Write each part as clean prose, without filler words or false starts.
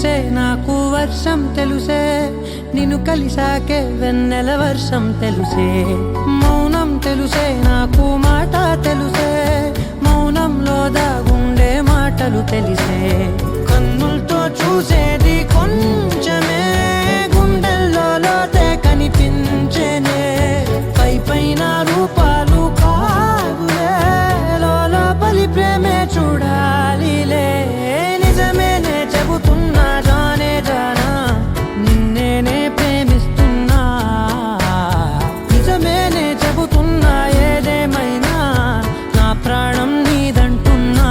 తెలుసే నాకు వర్షం తెలుసే నిన్ను కలిసాకే వెన్నెల వర్షం తెలుసే మౌనం తెలుసే నాకు మాట తెలుసే మౌనంలో దాగుండే మాటలు తెలిసే కన్నులతో చూసేది కొంచెమే గుండెల్లో లోతే కనిపించేనే పై పైన రూపాలు కాదులే లోపలి ప్రేమే చూడాలిలే నిజమేనే చెబుతున్నా జానే జానా నిన్నేనే ప్రేమిస్తున్నా నిజమేనే చెబుతున్నా ఏదేమైనా నా ప్రాణం నీదంటున్నా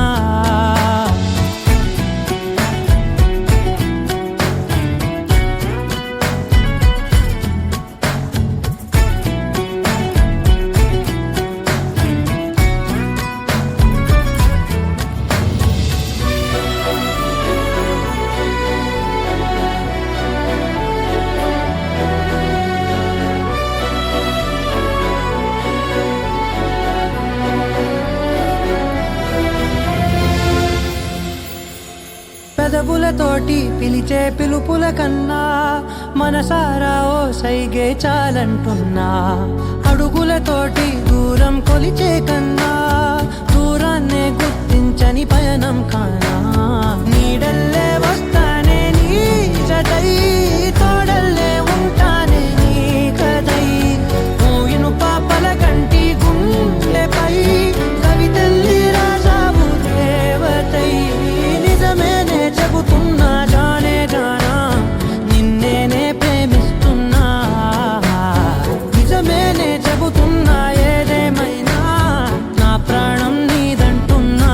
పెదవులతోటి పిలిచే పిలుపుల కన్నా మనసారా ఓ సైగే చాలంటున్నా అడుగులతోటి దూరం కొలిచే కన్నా దూరాన్నే గుర్తించని పయనం కానా నీడల్లే వస్తానే నీ జతై తోడల్లే ఉంటానే నీ కదై మూయిను పాపల కంటి గుండెపై కవితల్లి రాజావు దేవతై నిజమేనే చెబుతున్నా జానే జానా నిన్నేనే ప్రేమిస్తున్నా నిజమేనే చెబుతున్నా ఏదేమైనా నా ప్రాణం నీదంటున్నా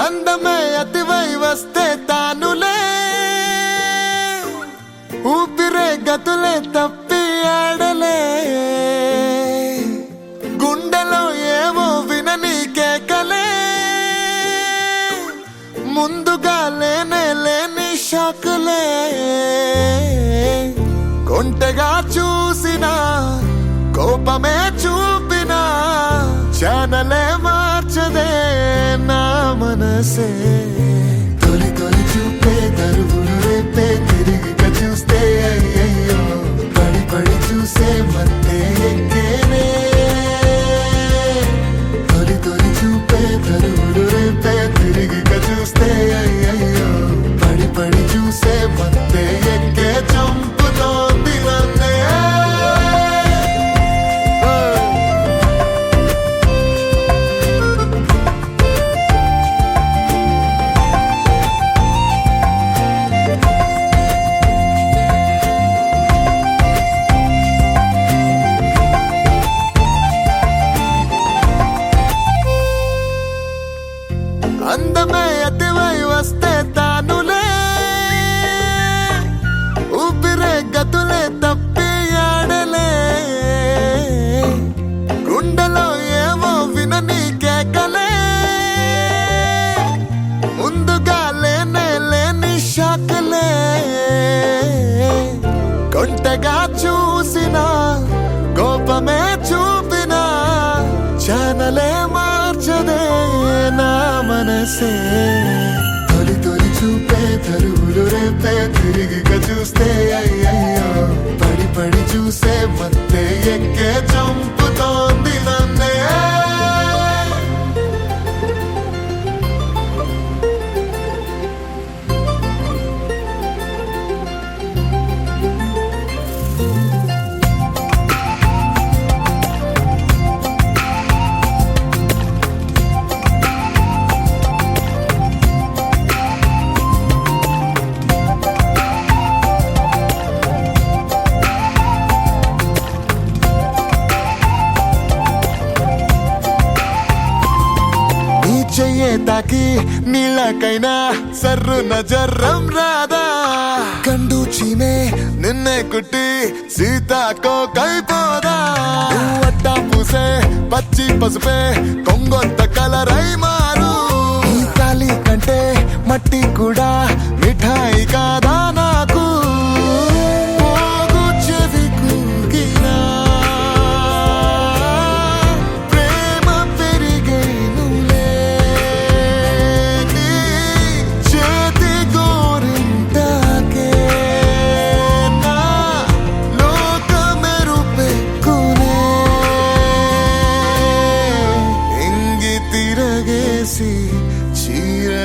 అందమే అతివై వస్తే తానులే ఊపిరే గతులే తప్పి ఆడలే గుండెలో ఏవో వినని కేకలే ముందుగా లేని షాకులే కొంటెగా చూసిన కోపమే చూపినా ఛానలే మార్చదే నా మనసే తొలి తొలి చూపే దరువులు రేపే తిరిగి చూస్తే అయ్యయ్యో పడి పడి చూసే మత్తే ఎక్కేనే తొలి తొలి చూపే దరువులు రేపే తిరిగి చూస్తే అయ్యయ్యో పడి పడి చూసే మత్తే ఎక్కే చంపుతోంది నన్నే అందమే అతివై వస్తే తానులే ఊపిరే గతులే తప్పి ఆడలే గుండెలో ఏవో వినని కేకలే ముందుగా లేని షాకులే కొంటగా చూసిన కోపమే చూపినా ఛానలే మార్చదే నా మనసే తొలి తొలి చూపే తరువులు రేపే తిరిగి చూస్తే అయ్యయ్యో పడి పడి చూసే మత్తే ఎక్కే చంపుతోంది నన్నే తాకి నీళ్ళకైనా సర్రున జర్రం రాదా కండు చీమే నిన్నే కుట్టి సీతాకో కైపోదా అట్టా పూసే పచ్చి పసుపే కొంగొత్త కలరై మారు ఈ కాలి కంటే మట్టి కూడా మిఠాయి కాదా నాకు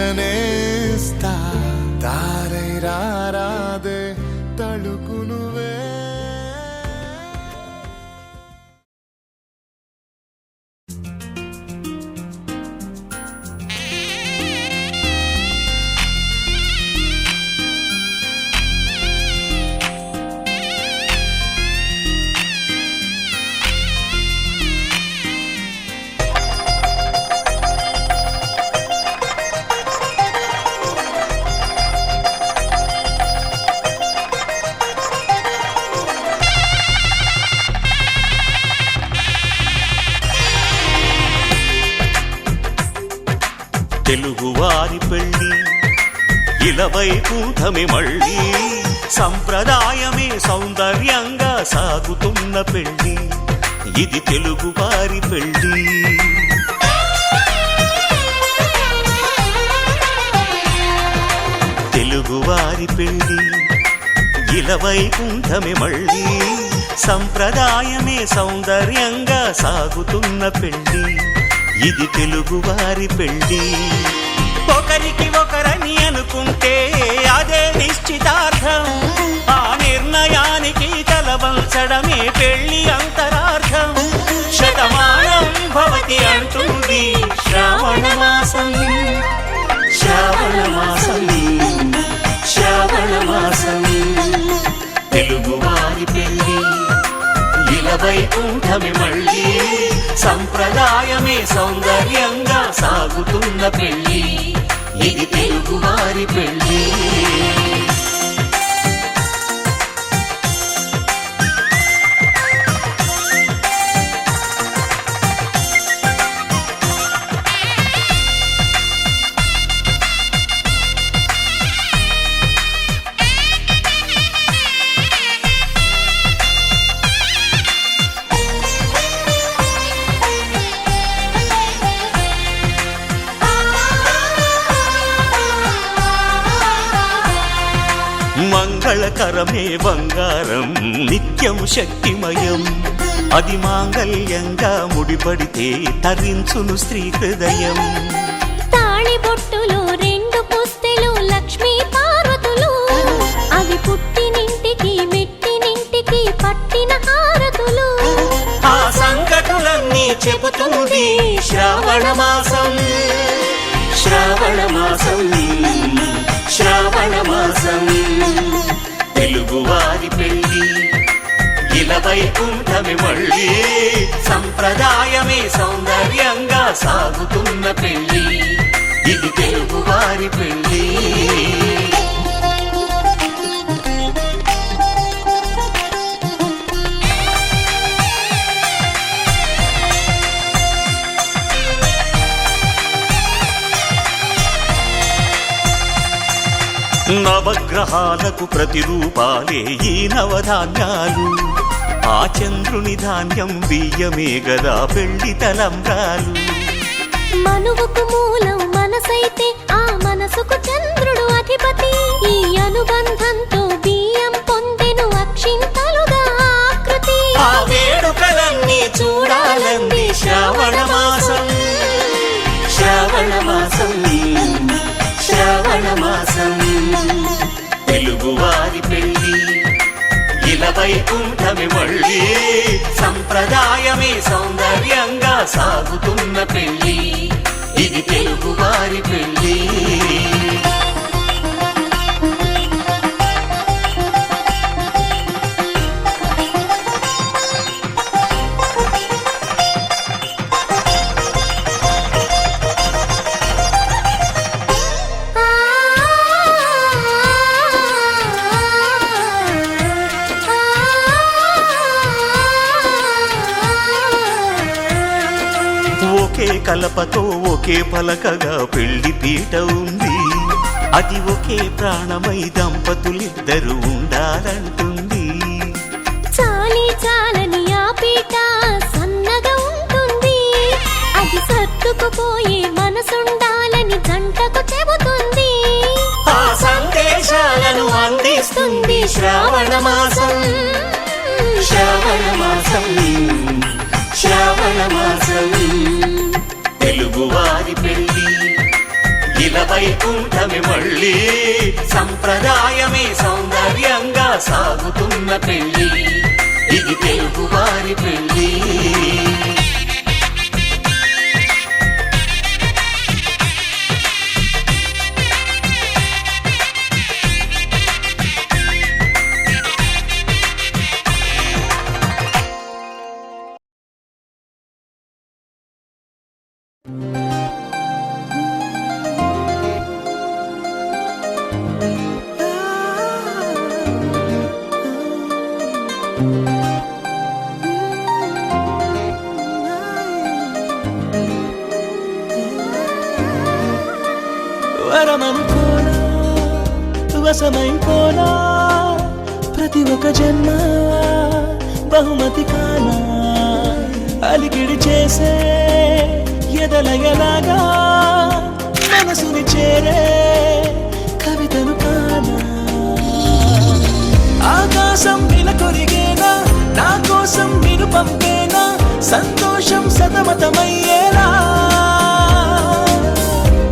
చీరనేస్తా తారై రారాదే తళుకు నువ్వే తెలుగువారి పెళ్ళి ఇలవైకుంఠమి మళ్ళీ సంప్రదాయమే సౌందర్యంగా సాగుతున్న పెళ్ళి ఇది తెలుగువారి పెళ్ళి తెలుగువారి పెళ్ళి ఇలవైకుంఠమి మళ్ళీ సంప్రదాయమే సౌందర్యంగా సాగుతున్న పెళ్ళి ఇది తెలుగువారి పెళ్ళి ఒకరికి ఒకరని అనుకుంటే అదే నిశ్చితార్థం ఆ నిర్ణయానికి తలవంచడమే పెళ్ళి అంతరార్థం శతమానం భవతి అంటుంది శ్రావణ మాసం శ్రావణ మాసం శ్రావణ మాసం తెలుగువారి పెళ్ళి ఇలవైకుంఠమి మళ్ళీ సంప్రదాయమే సౌందర్యంగా సాగుతున్న పెళ్ళి ఇది తెలుగువారి పెళ్ళి మంగళకరమే బంగారం నిత్యం శక్తిమయం అది మాంగళ్యంగా ముడిపడితే తరించును స్త్రీ హృదయం తాళి బొట్టులో రెండు పుస్తెలు లక్ష్మీ పార్వతులు అవి పుట్టినింటికి మెట్టినింటికి పట్టిన హారతులు ఆ సంగతులన్నీ చెబుతుంది శ్రావణ మాసం శ్రావణ మాసం శ్రావణ మాసం తెలుగువారి పెళ్ళి ఇలవైకుంఠమి మళ్ళీ సంప్రదాయమే సౌందర్యంగా సాగుతున్న పెళ్ళి ఇది తెలుగువారి పెళ్ళి నవగ్రహాలకు ప్రతిరూపాలే ఈ నవధాన్యాలు ఆ చంద్రుని ధాన్యం బియ్యమే గదా పెళ్లి తలంబ్రాలు మనువుకు మూలం మనసైతే ఆ మనసుకు చంద్రుడు అధిపతి ఈ అనుబంధంతో బియ్యం పొందెను అక్షింతలుగా ఆకృతి ఆ వేడుకలన్నీ చూడాలంది శ్రావణ మాసం శ్రావణ మాసం శ్రావణ మాసం తెలుగువారి పెళ్ళి ఇలవైకుంఠమి మళ్ళీ సంప్రదాయమే సౌందర్యంగా సాగుతున్న పెళ్ళి ఇది తెలుగువారి పెళ్ళి కలపతో ఒకే పలకగా పెళ్లి పీట ఉంది. అది ఒకే ప్రాణమై దంపతులిద్దరూ ఉండాలంటుంది. చాలి చాలని ఆ పీట సన్నగా ఉంటుంది. అది సర్దుకుపోయే మనసుండాలని జంటకు చెబుతుంది. ఆ సందేశాలను అందిస్తుంది శ్రావణ మాసం. శ్రావణ మాసం, శ్రావణ మాసం. తెలుగువారి పెళ్లి ఇలా వైకుంఠమే మళ్ళీ. సంప్రదాయమే సౌందర్యంగా సాగుతున్న పెళ్లి. ఇది తెలుగువారి పెళ్లి. వరమనుకోనా వశమైపోనా ప్రతి ఒక్క జన్మ బహుమతి కానా. అలికిడి చేసే ఎదలయలాగా మనసుని చేరే కవితను కానా. ఆకాశం ఇలా కొరిగేనా నా కోసం మీరు పంపేనా. సంతోషం సతమతమయ్యేలా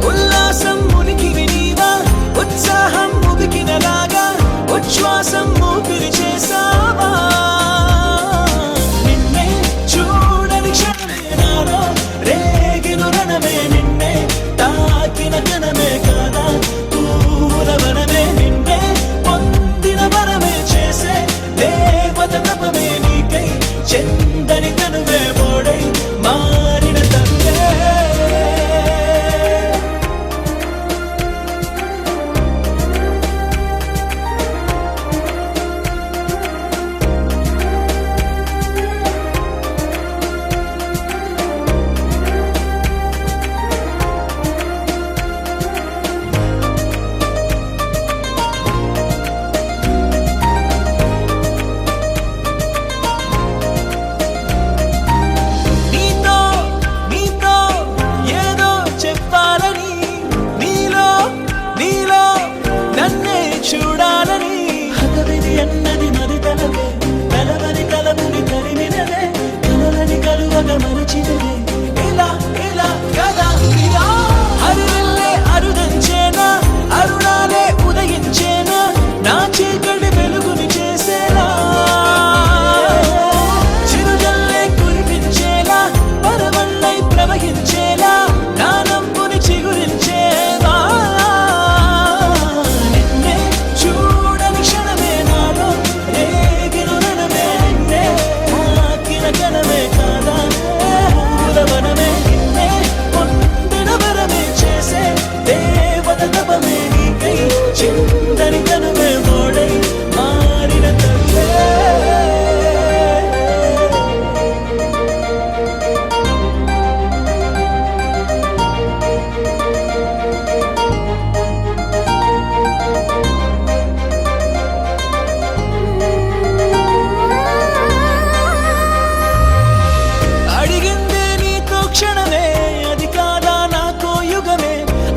ఉల్లాసం మునికి వినీవా. ఉత్సాహం ముగికినలాగా ఉచ్ఛ్వాసం ఊపిరి చేసావా. నిన్నే చూడని క్షణమే నాలో రేగిను రణమే. నిన్నే తాకిన కణమే కాదా పూలవనమే. నిన్నే పొందిన వరమే చేసే దేవత తపమే నీకై. చెందని తనువే మోడై మారిన తనువే.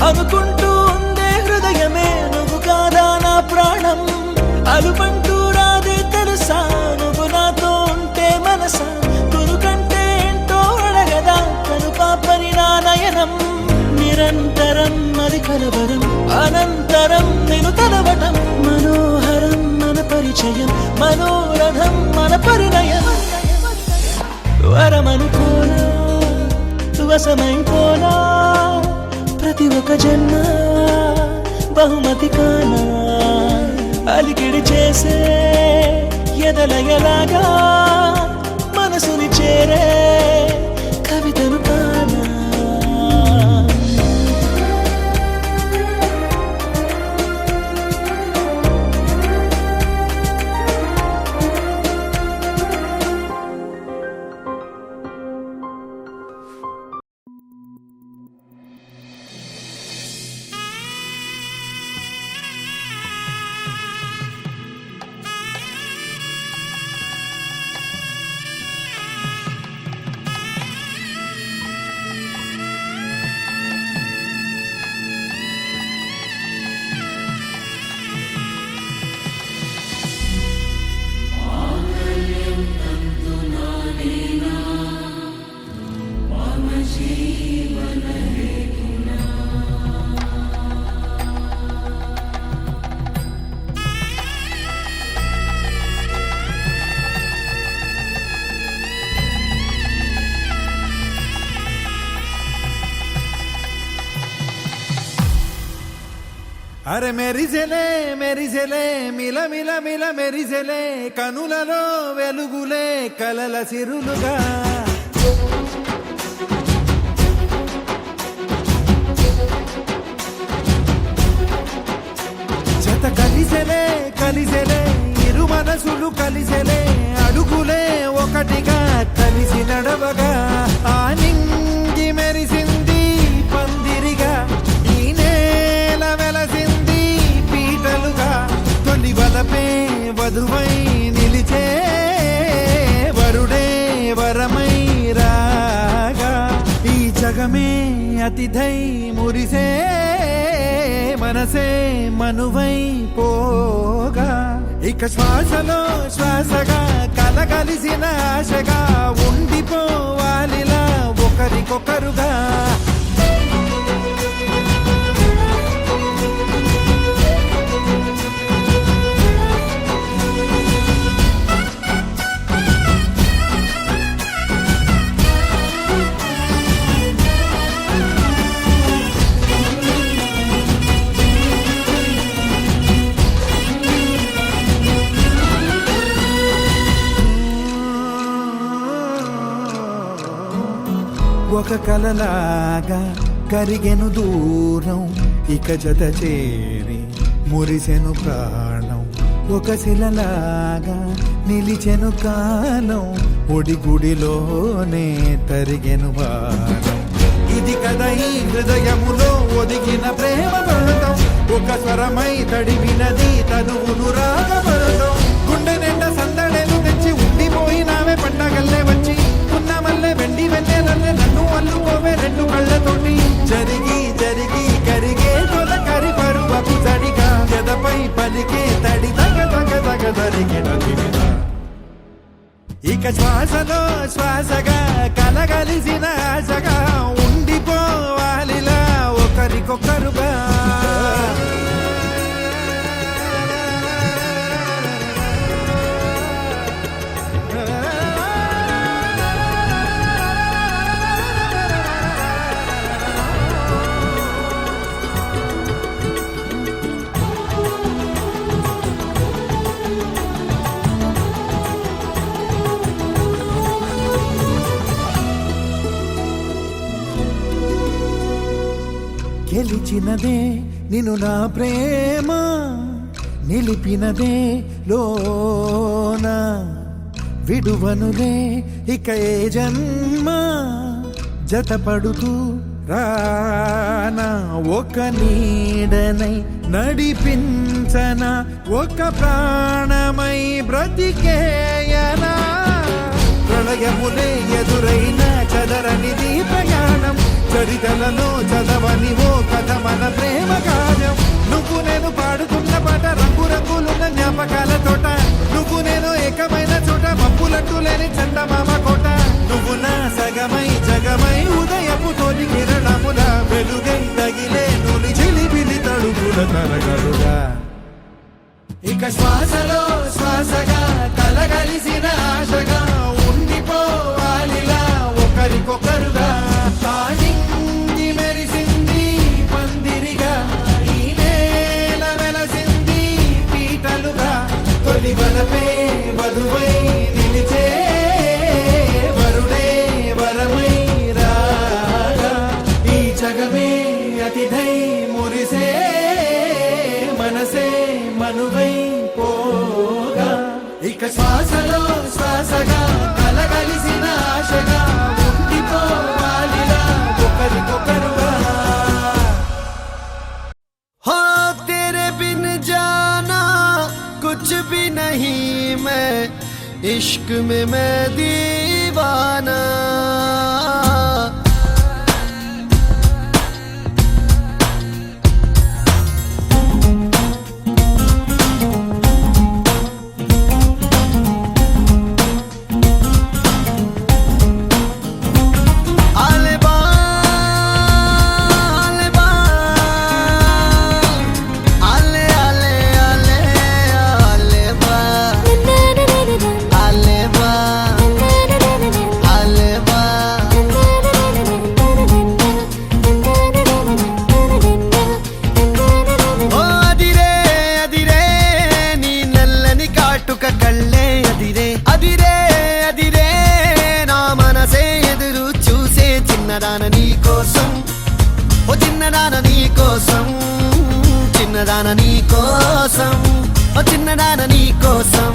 అనుకుంటూ ఉందే హృదయమే నువ్వు కాదా నా ప్రాణం. అలుపంటూ రాదే తెలుసా నువ్వు నాతో ఉంటే మనసా. గురుకంటే ఏంటో అడగదా కను పాపని నా నయనం. నిరంతరం అది కలవరం అనంతరం నేను తలవటం. మనోహరం మన పరిచయం మనోరథం మన పరిణయం. వరమనుకోనా వశమైపోనా ప్రతి ఒక్క జన్మ బహుమతి కానా. అలికిడి చేసే ఎదలయలాగా మనసుని చేరే కవితను కానా. అరే మెరిసెలే మెరిసెలే మిల మిల మిల మెరిసెలే కనులలో వెలుగులే కలల సిరులుగా జత కలిసెలే కలిసెలే ఇరు మనసులు కలిసెలే అడుగులే ఒకటిగా కలిసి నడవగా ఆ నింగి మెరిసింది పందిరిగా ఈ నేల వెలసింది పీటలుగా తొలి వలపే వధువై నిలిచే వరుడే వరమై రాగా ఈ జగమే అతిథై మురిసే మనసే మనువై పోగా ఇక శ్వాసలో శ్వాసగా కలగలిసిన ఆశగా ఉండిపోవాలిలా ఒకరికొకరుగా ఒక కలలాగా కరిగెను దూరం ఇక జత చేరి మురిసెను ప్రాణం ఒక శిలలాగా నిలిచెను కాలం ఒడిగుడిలోనే తరిగెను వారం ఇది కదా ఈ హృదయములో ఒదిగిన ప్రేమ పడతాం ఒక స్వరమై తడివినది తనువును రాగపడతాం గుండె నిండా సందడేలు తెచ్చి ఉండిపోయినావే పండగల్లే వచ్చి ఉన్న మల్లె వెండి వెన్నెలల్లే నన్ను అల్లుకోవే రెండు కళ్ళతోటి జరిగి జరిగి కరిగే తొల కరి పరువపు తడిగా ఎదపై పలికే తడి తగ తగ తగ తరిగిన ఇక శ్వాసలో శ్వాసగా కలగలిసిన ఆశగా ఉండిపోవాలిలా ఒకరికొకరుగా గెలిచినదే నిన్ను నా ప్రేమ నిలిపినదే లోన విడువనులే ఇక ఏ జన్మ జతపడుతూ రానా ఒక నీడనై నడిపించన ఒక ప్రాణమై బ్రతికేయనా ప్రళయములే ఎదురైన చదరనిది ప్రయాణం చరితలలో చదవని ఓ కథ మన ప్రేమ కార్యం నువ్వు నేను పాడుతున్న పాట రంగు రంగులున్న జ్ఞాపకాల తోట నువ్వు నేను ఏకమైన చోట మబ్బులంటూ లేని చందమామ కోట నువ్వు నా సగమై జగమై ఉదయపు తోలి కిరణముల వెలుగై తగిలే నులి చిలిపిలి తడుపుల తరగలుగా ఇక శ్వాసలో శ్వాసగా కలగలిసిన ఆశగా ఉండిపోవాలిలా ఒకరికొకరుగా నింగి మెరిసింది పందిరిగా ఈ నేల వెలసింది పీటలుగా తొలి వలపే వధువై నిలిచే వరుడే వరమై రాగా ఈ జగమే అతిథై మురిసే మనసే మనువై పోగా ఇక శ్వాసలో శ్వాసగా కలగలిసిన ఆశగా ఉండిపోవాలిలా ఒకరికొకరుగా हाँ तेरे बिन जाना कुछ भी नहीं मैं इश्क में मैं दीवाना చిన్నదాన నీ కోసం, ఓ చిన్నదాన నీ కోసం.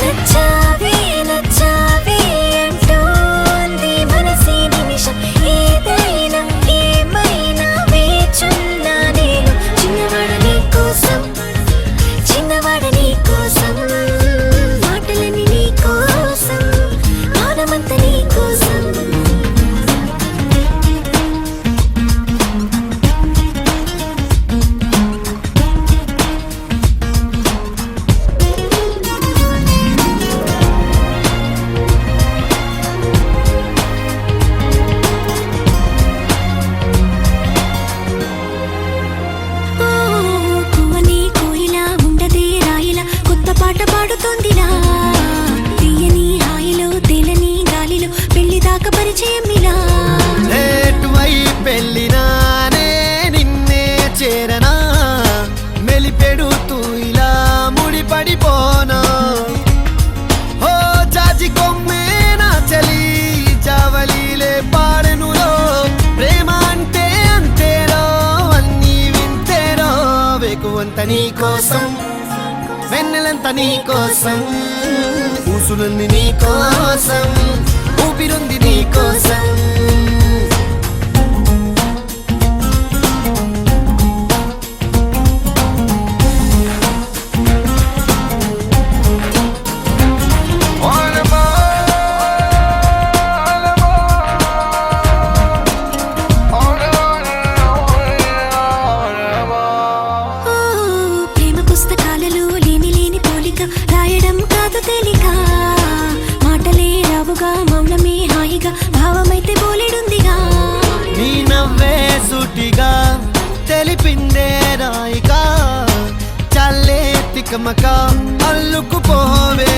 నచ్చావే నచ్చావే అంటోంది మనసే నిమిషం, ఏదైనా ఏమైనా వేచున్నా నేను. చిన్నవాడ నీ కోసం, చిన్నవాడ నీ కోసం, మాటలని నీ కోసం, మౌనమంత నీ కోసం. పువ్వని కోయిలా ఉండదే రాయిలా కొత్త పాట పాడుతోందిలా. తీయని హాయిలో తేలని గాలిలో పెళ్లి దాకా పరిచయం ఇలా. లేటువై పెళ్ళినానే నిన్నే చేరనా, మెలిపెడుతూ ఇలా ముడిపడిపోనా. ఓ జాజి కొమ్మే నా చలి జావలీలే పాడెనులో, ప్రేమ అంటే అంతేరో అన్నీ వింతేరో. వేకువంత నీ కోసం, వెన్నెలంత నీ కోసం, ఊసులుంది నీ కోసం, ఊపిరుంది నీ కోసం. ఓ ప్రేమ పుస్తకాలలో లేని లేని పోలిక, రాయడం కాదు తేలిక. మాటలే రావుగా మౌనమే హాయిగా, భావమైతే బోలెడుందిగా. నీ నవ్వే సూటిగా తెలిపిందే రాయిగా, చల్లే తికమక అల్లుకుపోవే.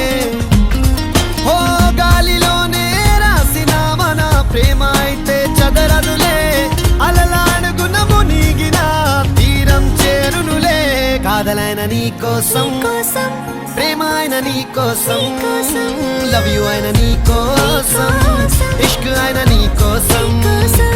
ఓ గాలిలోనే రాసిన మన ప్రేమ అయితే చదరనులే, అలలాడుగున మునిగిన తీరం చేరునులే. కాదలైన నీ కోసం, కోసం ప్రేమ అయిన నీ కోసం, కోసం, లవ్ యు అయిన నీ కోసం, ఇష్క్ అయిన నీ కోసం. కోసం.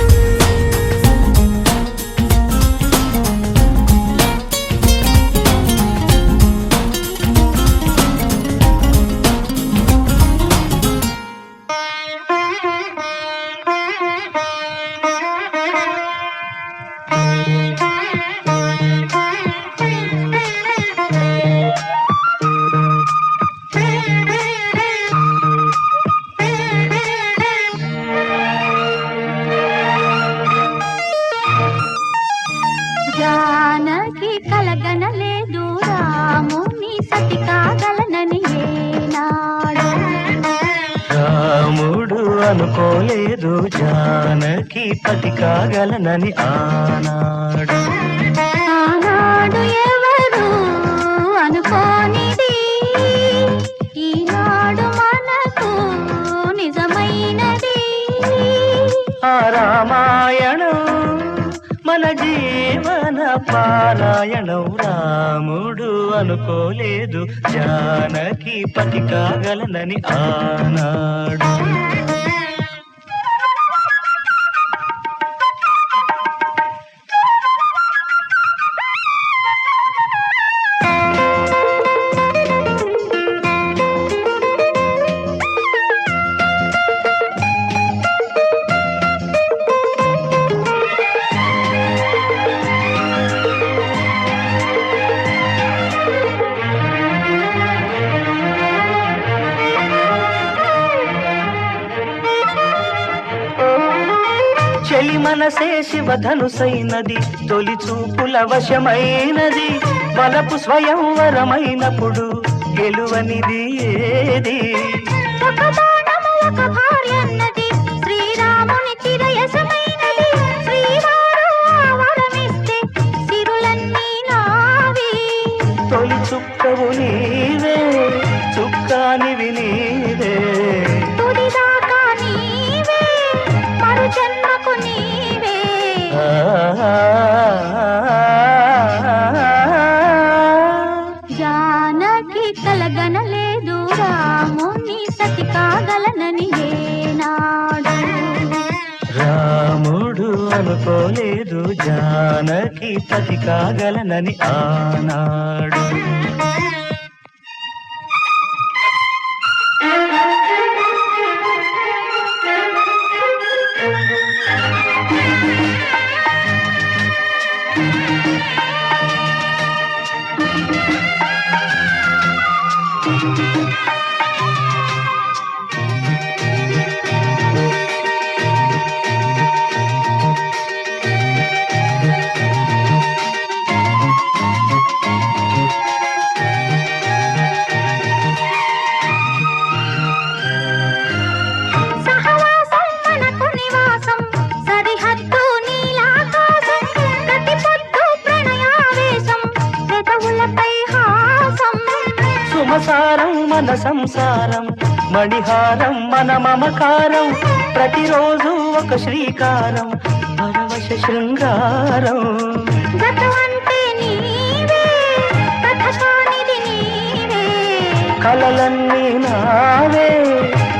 జానకి కలగనలేదు రాముని సతి కాగలనని ఏనాడు. రాముడు అనుకోలేదు జానకి పతి కాగలనని ఆనాడు. ఆనాడు ఎవరు అనుకోనిది, ఈనాడు మనకు నిజమైనది. ఆ రామాయణం మన జీవన పారాయణం. రాముడు అనుకోలేదు జానకి పతి కాగలనని ఆనాడు. చెలి మనసే శివధనుసైనది, తొలి చూపుల వశమైనది. బలపు స్వయంవరమైనప్పుడు గెలువనిది ఏది. ఒక బాణము ఒక భార్య అన్నది, శ్రీరాముని చిరయసమైనది. శ్రీవారు వరమిస్తే సిరులన్నీ నావి. తొలి చుక్కవు నీవే, చుక్కానివి నీవే. తుదిదాకా నీవే, మరు జన్మకు నీవే. జానకి కలగనలేదు రాముని సతి కాగలనని ఏనాడు. రాముడు అనుకోలేదు జానకి పతి కాగలనని ఆనాడు. సహవాసం మనకు నివాసం సరిహద్దు నీలాకాశం ప్రతి పొద్దు ప్రణయావేశం పెదవులపై హాసం సుమసారం మన సంసారం మణిహారం మన మమకారం ప్రతిరోజు ఒక శ్రీకారం పరవశ శృంగారం. గతమంటే నీవే కథ కానిది నీవే కలలన్నీ నావే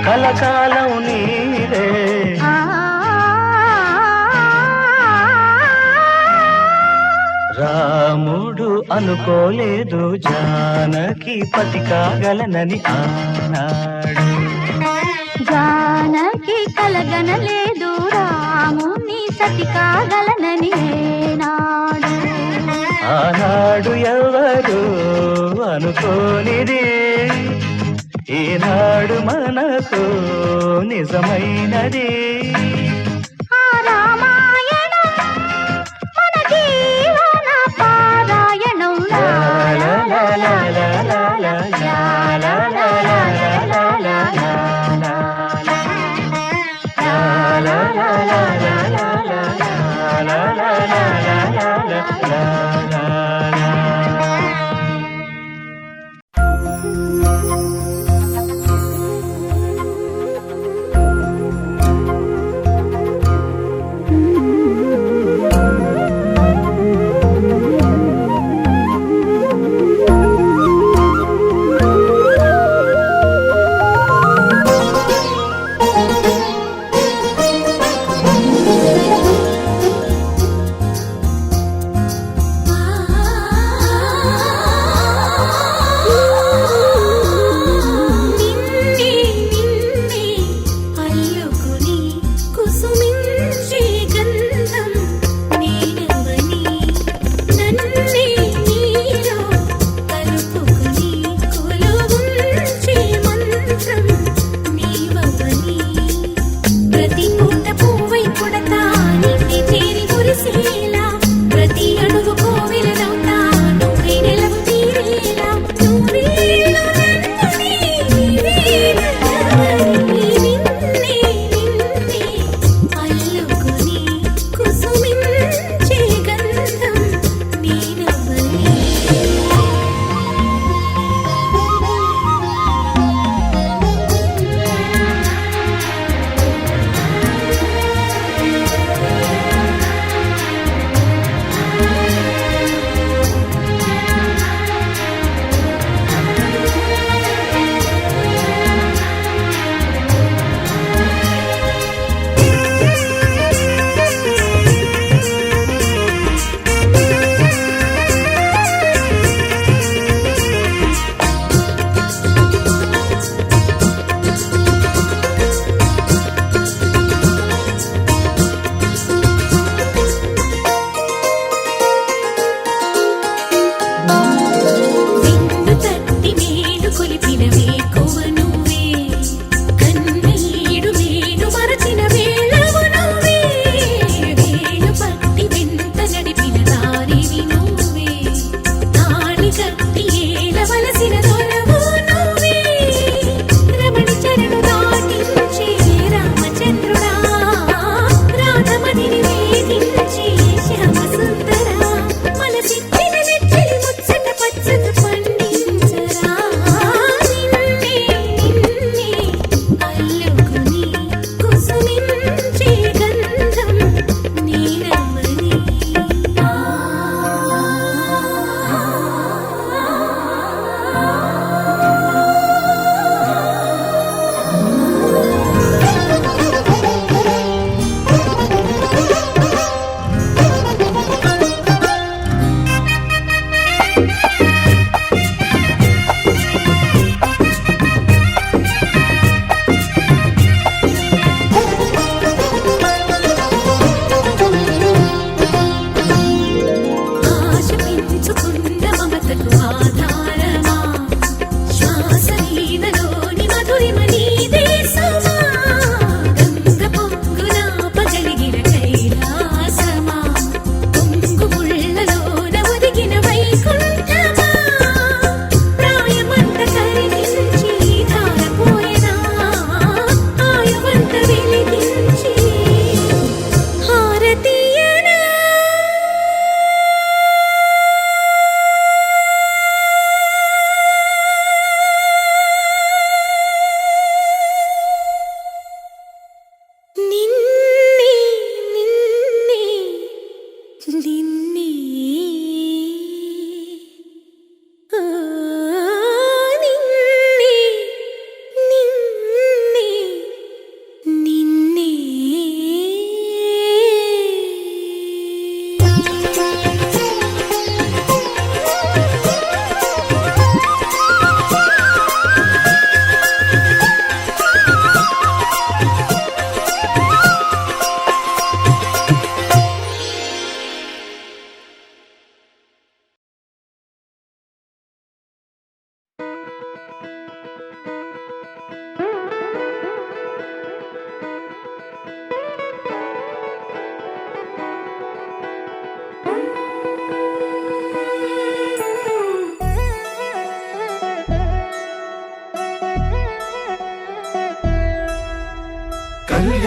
కలకాలం నీవే. రాముడు అనుకోలేదు జానకి పతి కాగలనని ఆనాడు. జానకి కలగనలేదు రాముని సతి కాగలనని ఏనాడు. ఆనాడు ఎవరు అనుకోనిది ఈనాడు మనకు నిజమైనది. ఆ రామాయణం మన జీవన పారాయణం. లా లా లా లా లా లా లా లా లా లా లా లా లా లా లా.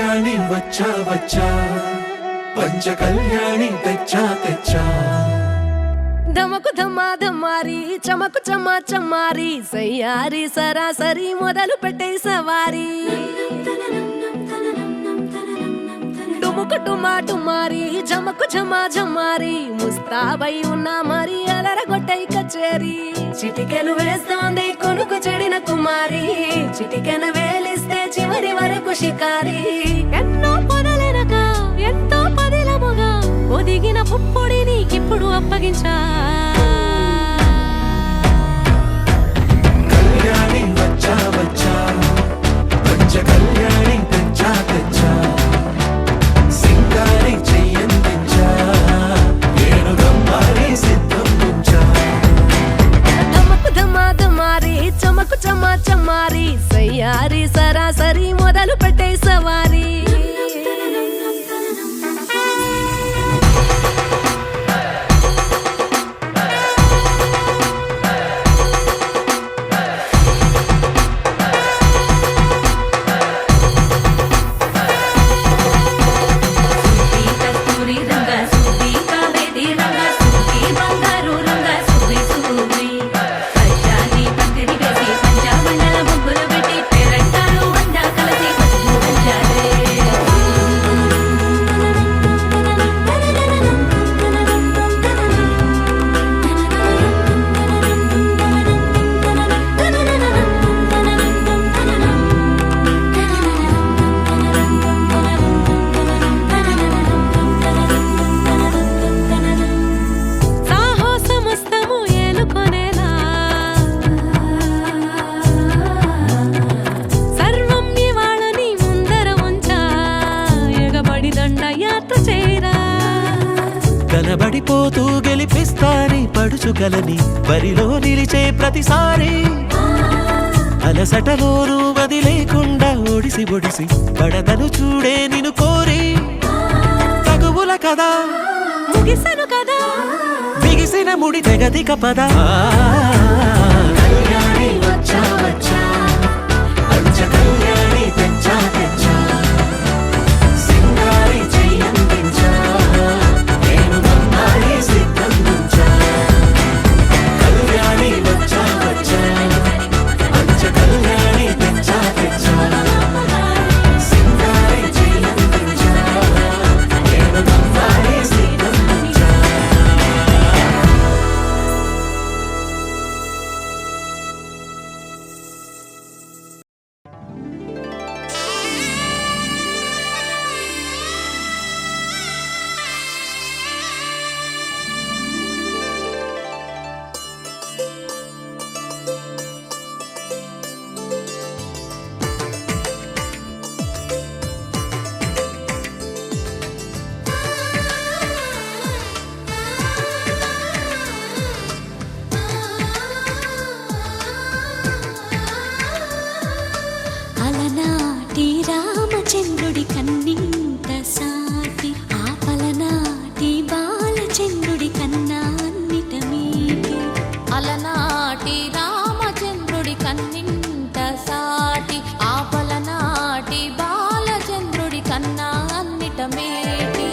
కళ్యాణి వచ్చా వచ్చా పంచ కళ్యాణి తెచ్చా తెచ్చా ధమకు ధమ్మా ధమ్మారి చమకు చమ్మా చమ్మారి సయ్యారి సరాసరి మొదలు పెట్టే సవారి డుముకు డుమా డుమారి జమకు ఝమా ఝమారి ముస్తాబై ఉన్నా మరి అలరగొట్టై కచేరి చిటికెలు వేస్తోంది కొనుకు చెడిన కుమారి చిటికెను వేలిస్తే చివరి వరకు షికారి ఎన్నో పొదలెనక ఎంతో పదిలముగా ఒదిగిన పుప్పొడి నీకిప్పుడు అప్పగించా కళ్యాణి వచ్చా వచ్చా పంచ కళ్యాణి తెచ్చా తెచ్చా సింగారి చెయ్యందించా ఏనుగమ్మారి సిద్ధందించా ధమకు ధమ్మా ధమ్మారి చమకు చమ్మా చమ్మారి సయ్యారి సరాసరి మొదలు పెట్టే సవారి కనబడిపోతూ గెలిపిస్తాని పడుచుగలని బరిలో నిలిచే ప్రతిసారి అలసటలోనూ వదిలేకుండా ఒడిసి ఒడిసి పడతను చూడే నిన్ను కోరి తగువుల కదా ముగిసను కదా బిగిసిన ముడి తెగదిక పద కళ్యాణి వచ్చా వచ్చా పంచ కళ్యాణి తెచ్చా తెచ్చా సింగారి చెయ్యందించా ఏనుగమ్మారి సిద్ధందించా కళ్యాణి వచ్చా వచ్చా పంచ కళ్యాణి తెచ్చా తెచ్చా సింగారి చెయ్యందించా ఏనుగమ్మారి సిద్ధందించా అలనాటి రామచంద్రుడి కన్నింత సాటి ఆపలనాటి బాలచంద్రుడి కన్నా అన్నిట మీటి అలనాటి రామచంద్రుడి కన్నింత సాటి ఆపలనాటి బాలచంద్రుడి కన్నా అన్నిట మేటి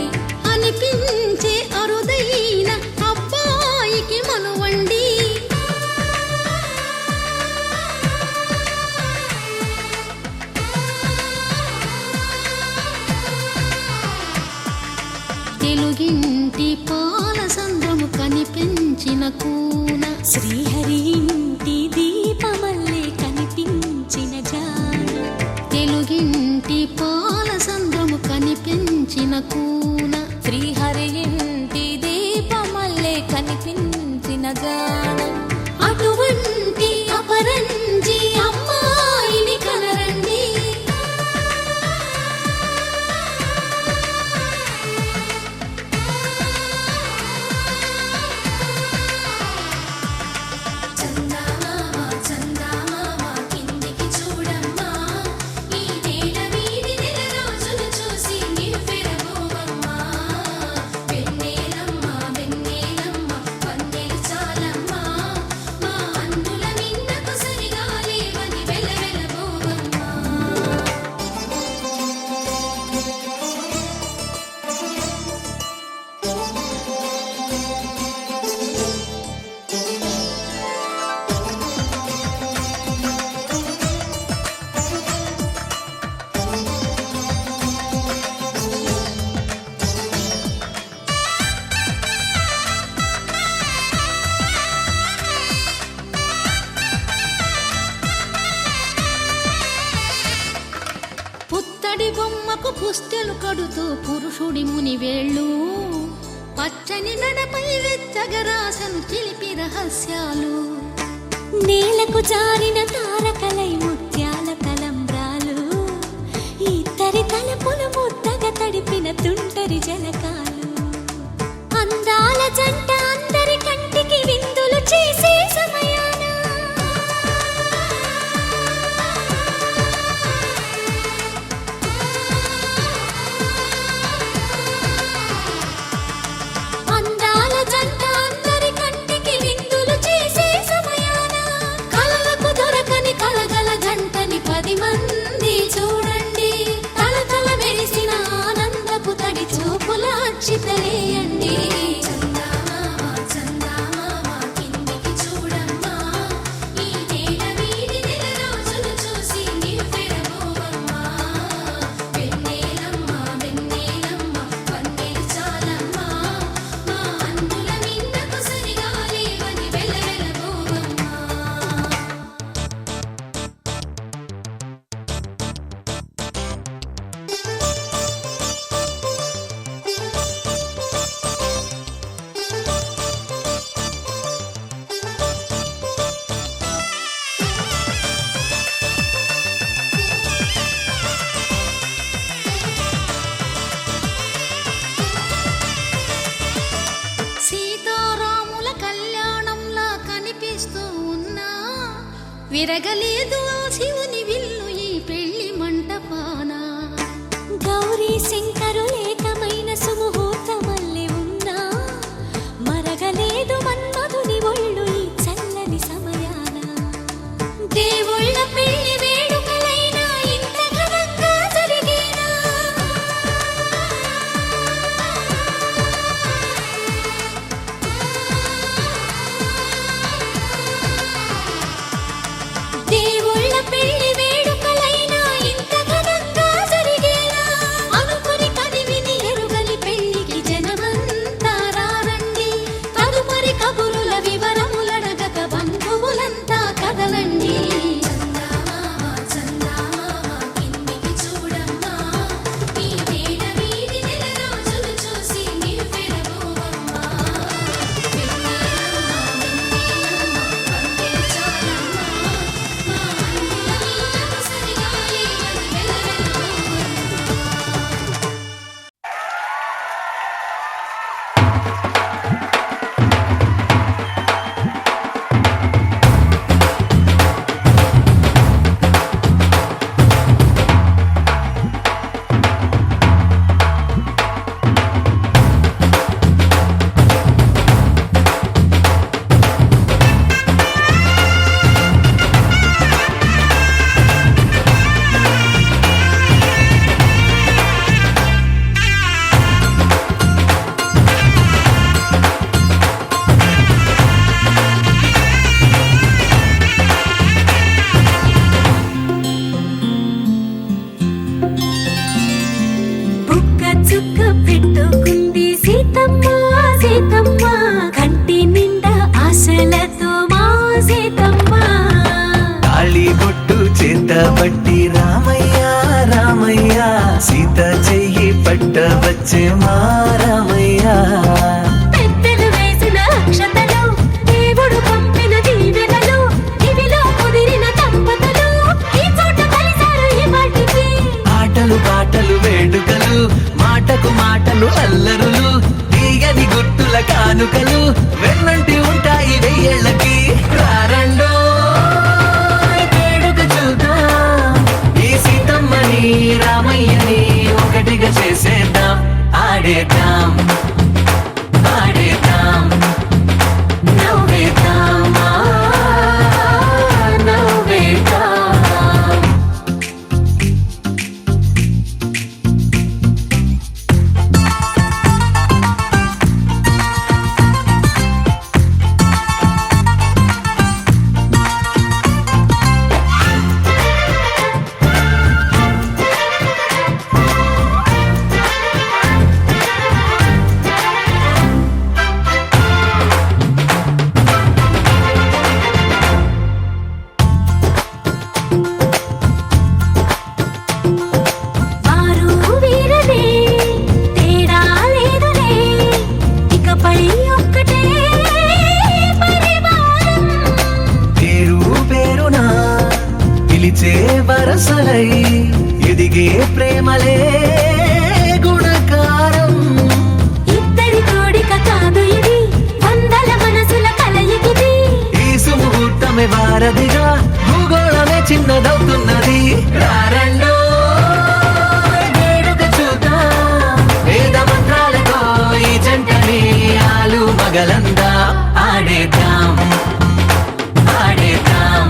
అనిపించే అరుదైన అబ్బాయికి మనువండి తెలుగింటి పాలసంద్రము కనిపించిన కూన శ్రీహరి ఇంటి దీపమల్లే కనిపించిన జాన తెలుగింటి పాలసంద్రము కనిపించిన కూన శ్రీహరి ఇంటి దీపమల్లే కనిపించిన జాన అటువంటి అపరంజి అమ్మాయిని కనరండి వెన్నెలమ్మ వెన్నెలమ్మ వందెలు చాలమ్మ పసుపు పుస్తెలు కడుతూ పురుషుడి ముని వేళ్ళు పచ్చని నడపై వెచ్చగరాసను చిలిపి రహస్యాలు నేలకు జారిన తారకలై ముత్యాల తలంబ్రాలు ఇద్దరి తలపులు ముద్దగా తడిపిన తుంటరి జలకాలు అందాల జంట అందరి కంటికి విందులు చేసే సమయాన అందాల జంట అందరి కంటికి విందులు చేసే సమయాన కలలకు దొరకని కలగల జంటని 10 మంది చూడండి తలతల మెరిసిన ఆనందపు తడి చూపుల అచ్చితలేయండి సీతారాముల కళ్యాణంలా కనిపిస్తూ ఉన్నా విరగలేదు ఆ శివుని విల్లు ఈ పెళ్లి మంటపాన గౌరీ శంకరు ఏకమైన సుముహూర్తమల్లె ఉన్నా మరగలేదు మన్మధుని ఒళ్ళు ఈ చల్లని సమయాన దేవుళ్ళ పెళ్లి వేడుకలైనా ఇంత ఘనంగా జరిగేనా దేవుళ్ళ పెళ్లి వేడుకలైనా ఇంత ఘనంగా జరిగేనా అనుకుని కదివిని ఎరుగని పెళ్లికి జనమంతా రారండి తదుపరి కబురుల వివరములడగక బంధువులంతా కదలండి కిందికి చూడమ్మా ఈ వేడ వీడి నెల రోజులు చూసి నీవు పెరగోవమ్మా బుక్క చుక్క పెట్టుకుంది సీతమ్మ సీతమ్మ కంటి నిండా ఆశలతో మా సీతమ్మ తాళి బొట్టు చేత పట్టి రామయ్య రామయ్య సీత చెయ్యి పట్ట వచ్చే మా రామయ్య పెద్దలు వేసిన అక్షతలు దేవుడు పంపిన దీవెనలు ఇవిలో కుదిరిన దంపతులు ఈ చోట కలిసారు ఈ వాటికి ఆటలు పాటలు వేడుకలు మాటకు మాటలు అల్లరులు తీయని గుర్తుల కానుకలు వెన్నంటి ఉంటాయి వెయ్యేళ్ళకి రారండో వేడుక చూద్దాం ఈ సీతమ్మని రామయ్యని ఒకటిగా చేసేద్దాం ఆడేద్దాం ఆడేద్దాం నవ్వేద్దాం నవ్వేద్దాం ఆడేద్దాం ఆడేద్దాం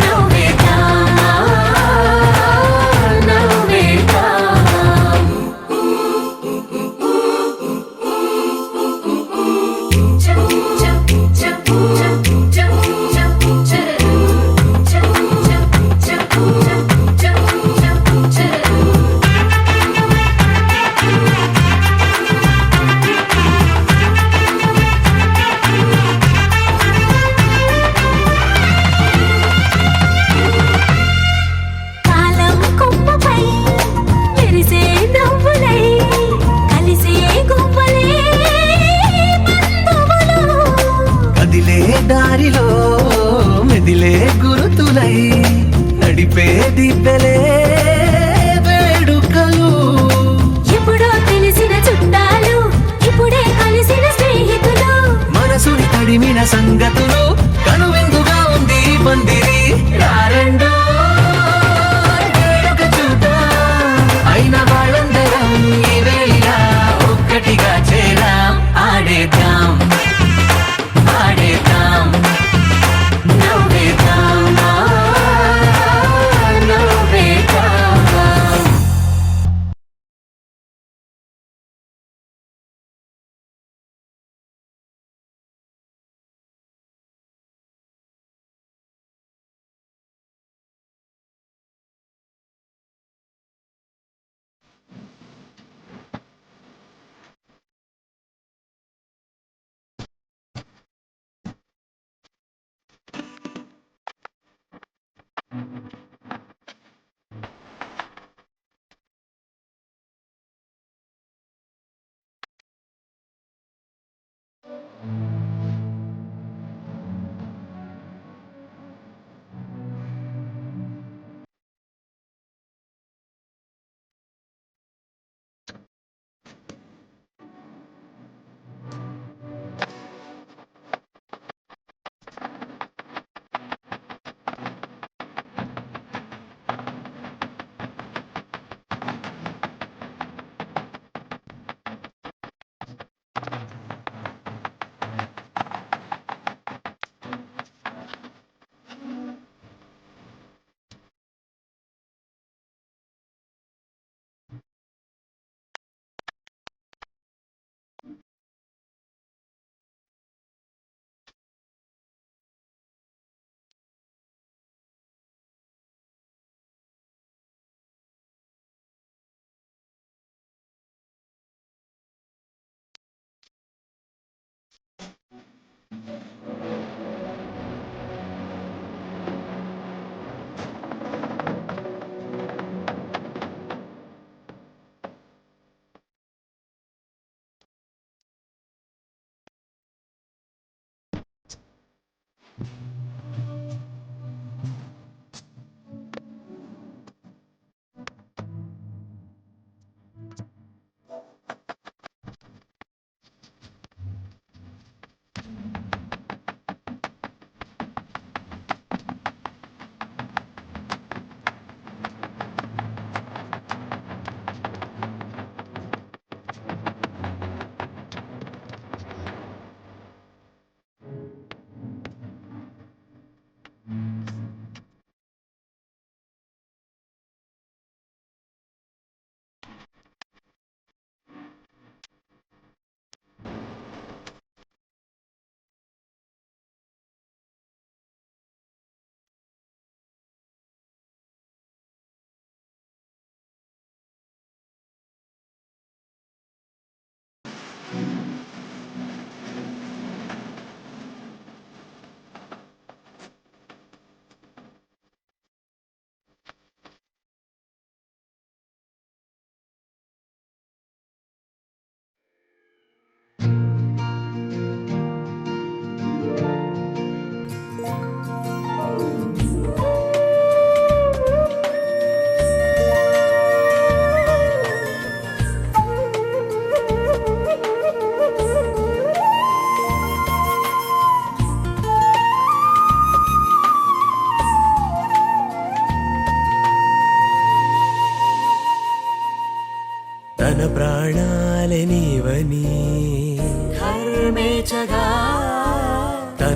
నవ్వేద్దాం నవ్వేద్దాం కాలం కొమ్మపై మెరిసే నవ్వులై కలిసే గువ్వలే బంధువులు కదిలే దారిలో మెదిలే గురుతులై నడిపే దిబ్బెలే వేడుకలు ఎప్పుడో తెలిసిన చుట్టాలు ఇప్పుడే కలిసిన స్నేహితులు మనసుని తడిమిన సంగతులు కనువిందుగా ఉంది ఈ పందిరి రారెండో వేడుక చూద్దాం అయిన వాళ్ళందరం ఈ వేళ ఒక్కటిగా చేరాం ఆడేద్దాం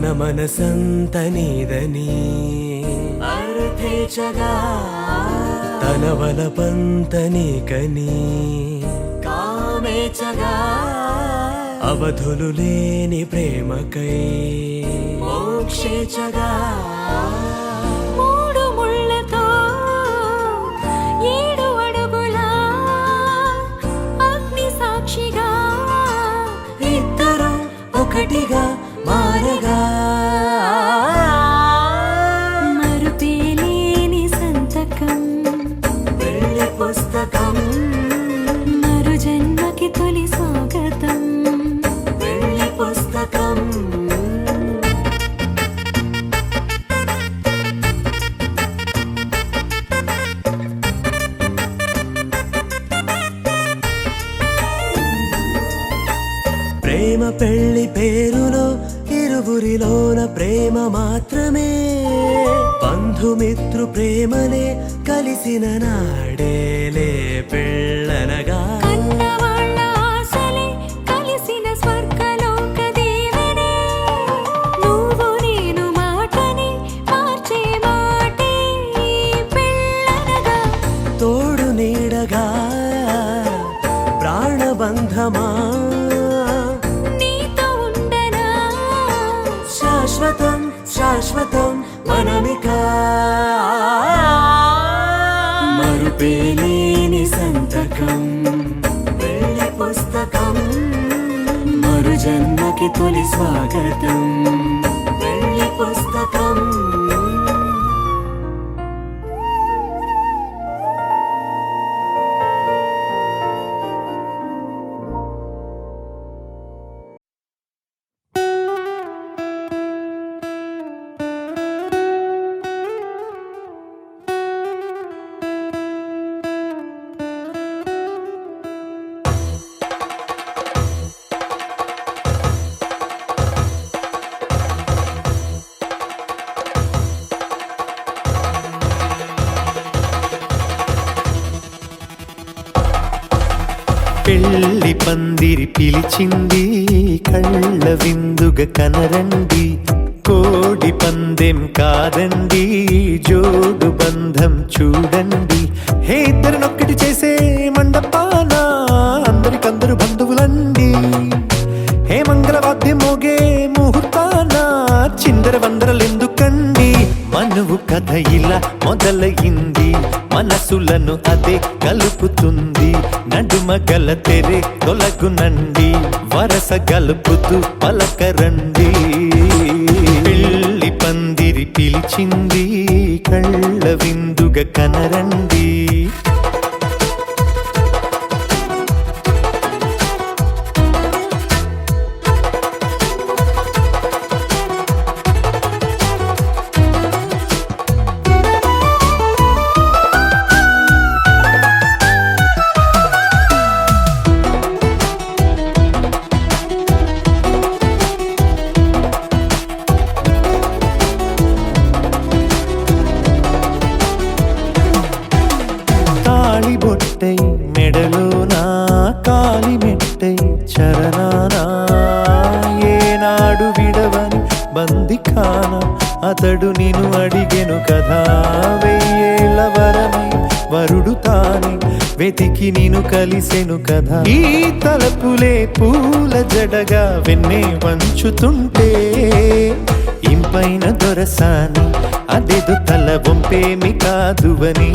తన మనసంత నీదని అర్థేచగా తన వలపంత నీకని కామేచగా అవధులు లేని ప్రేమకై మోక్షేచగా మూడు ముళ్ళతో 7 అడుగుల అగ్ని సాక్షిగా ఇద్దరు ఒకటిగా మారగా మరుపేలేని సంతకం వెళ్ళి పుస్తకం మరు జన్మకి తొలి స్వాగతం వెళ్ళి పుస్తకం ప్రేమ పెళ్లి పేరులో ఇరువురిలోన ప్రేమ మాత్రమే బంధుమిత్రు ప్రేమనే కలిసిన నాడేలే పెళ్ళనగా కన్నవాళ్ళ ఆశలే కలిసిన స్వర్గలోక దీవెనే నువ్వు నేను మాటని మార్చే మాటే పెళ్ళనగా తోడు నీడగా ప్రాణబంధమా నీతో ఉండనా శాశ్వతం శాశ్వతం మనమిక మరుపేలేని సంతకం వెళ్ళి పుస్తకం మరు జన్మకి తొలి స్వాగతం వెళ్ళి పుస్తకం పెళ్లి పందిరి పిలిచింది కళ్ళ విందుగ కనరండి కోడి పందెం కాదండి జోడు బంధం చూడండి హే ఇద్దరినొక్కటి చేసే మండపాన అందరికందరు బంధువులండి హే మంగళవాద్యం మోగే ముహూర్తాన చిందర వందరలెందుకండి మనువు కథ ఇలా మొదలయింది మనసులను అదే కలుపుతుంది నడుమ గల తెరే తొలగునండి వరస గలుపుతూ పలకరండి పెళ్లి పందిరి పిలిచింది కళ్ళ విందుగ కనరండి బొట్టై మెడలో నా కాలి మెట్టై చరణానా ఏనాడు విడవని బందిఖాన అతడు నిన్ను అడిగెను కదా 1000 వరమై వరుడు తానే వెతికి నిన్ను కలిసెను కదా ఈ తలపులే పూల జడగా వెన్నే వంచుతుంటే ఇంపైన దొరసాని అదేదో తల వంపేమి కాదువని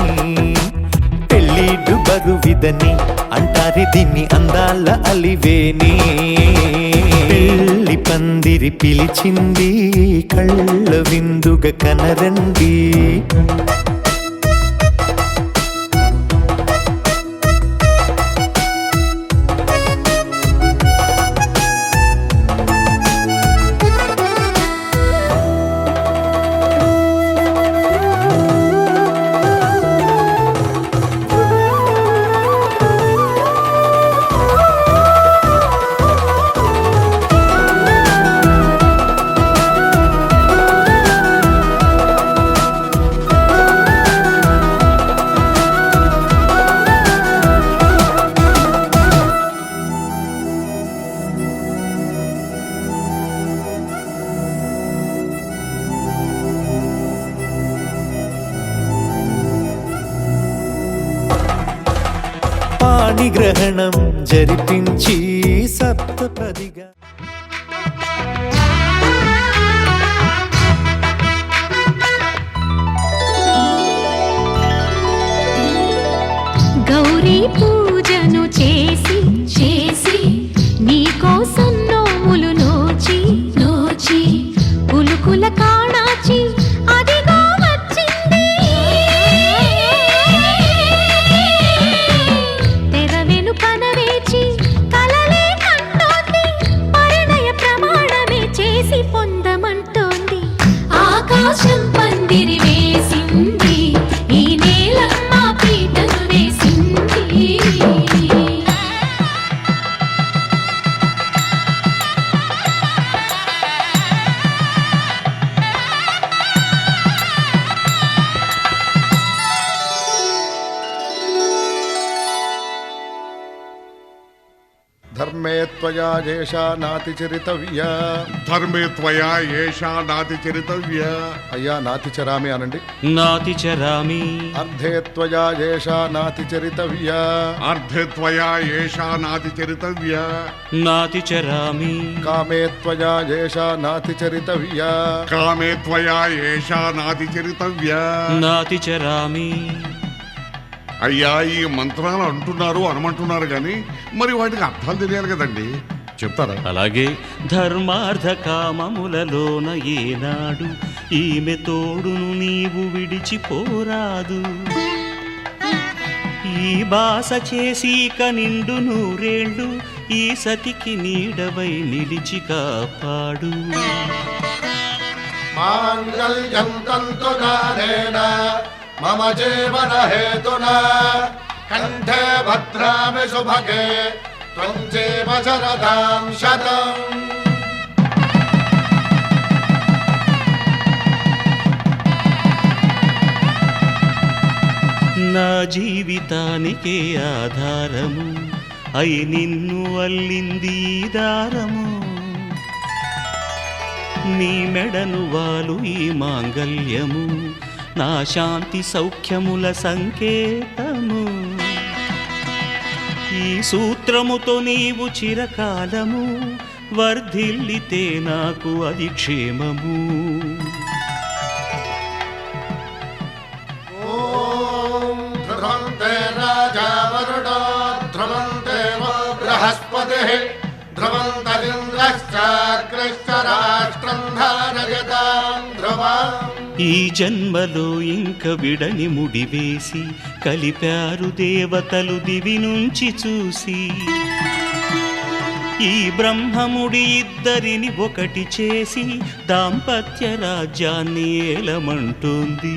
పెళ్ళిడు బరువిదని అంటారే దీన్ని అందాల అలివేని పెళ్లి పందిరి పిలిచింది కళ్ళ విందుగ కనరండి పాణిగ్రహణం జరిపించి సప్తపదిగా గౌరీ పూజను చేసి చేసి నీకోసం నోములు నోచి నోచి పులుకుల కాణాచి అదిగో వచ్చింది తెర వెనుకన వేచి కలలే కంటోంది పరిణయ ప్రమాణమే చేసి పొందమంటోంది ఆకాశం పందిరి వేసింది ఈ నేలమ్మ పీటను వేసింది ధర్మే త్వయా ఏషా నాతిచరితవ్యా. ధర్మే త్వయా ఏషా నాతిచరితవ్య. అయ్యా నాతిచరామి అనండి. నాతిచరామి. అర్ధే త్వయా ఏషా నాతిచరితవ్యా. అర్ధే త్వయా ఏషా నాతిచరితవ్య. నాతిచరామి. కామే త్వయా ఏషా నాతిచరితవ్యా. కామే త్వయా ఏషా నాతిచరితవ్య. నాతిచరామి. అయ్యా ఈ మంత్రాలు అంటున్నారు అనమంటున్నారు కానీ మరి వాటికి అర్థాలు తెలియాలి కదండి, చెప్తారా? అలాగే ధర్మార్థ కామములలోన ఏనాడు ఈమె తోడును నీవు విడిచిపోరాదు. ఈ బాస చేసి నిండు నూరేళ్ళు ఈ సతికి నీడవై నిలిచి కాపాడు. మాంగళ్యం తంతునానేన మమ జీవన హేతునా కంఠే భద్రామి శుభగే త్వం జీవ శరదాం శతం. నా జీవితానికే ఆధారము అయి నిన్ను అల్లింది ఈ దారము. నీ మెడను వాలు ఈ మాంగల్యము నా శాంతి సౌఖ్యముల సంకేతము. ఈ సూత్రముతో నీవు చిరకాలము వర్ధిల్లితే నాకు అది క్షేమము. ఓం ధ్రువంతే రాజా వరుణో ధ్రువంతే బృహస్పతిః ధ్రువంతరింద్రశ్చాగ్రశ్చ రాష్ట్రం ధారయతాం ధ్రువం. ఈ జన్మలో ఇంక విడని ముడివేసి కలిపారు దేవతలు దివి నుంచి చూసి. ఈ బ్రహ్మముడి ఇద్దరిని ఒకటి చేసి దాంపత్య రాజ్యాన్ని ఏలమంటోంది.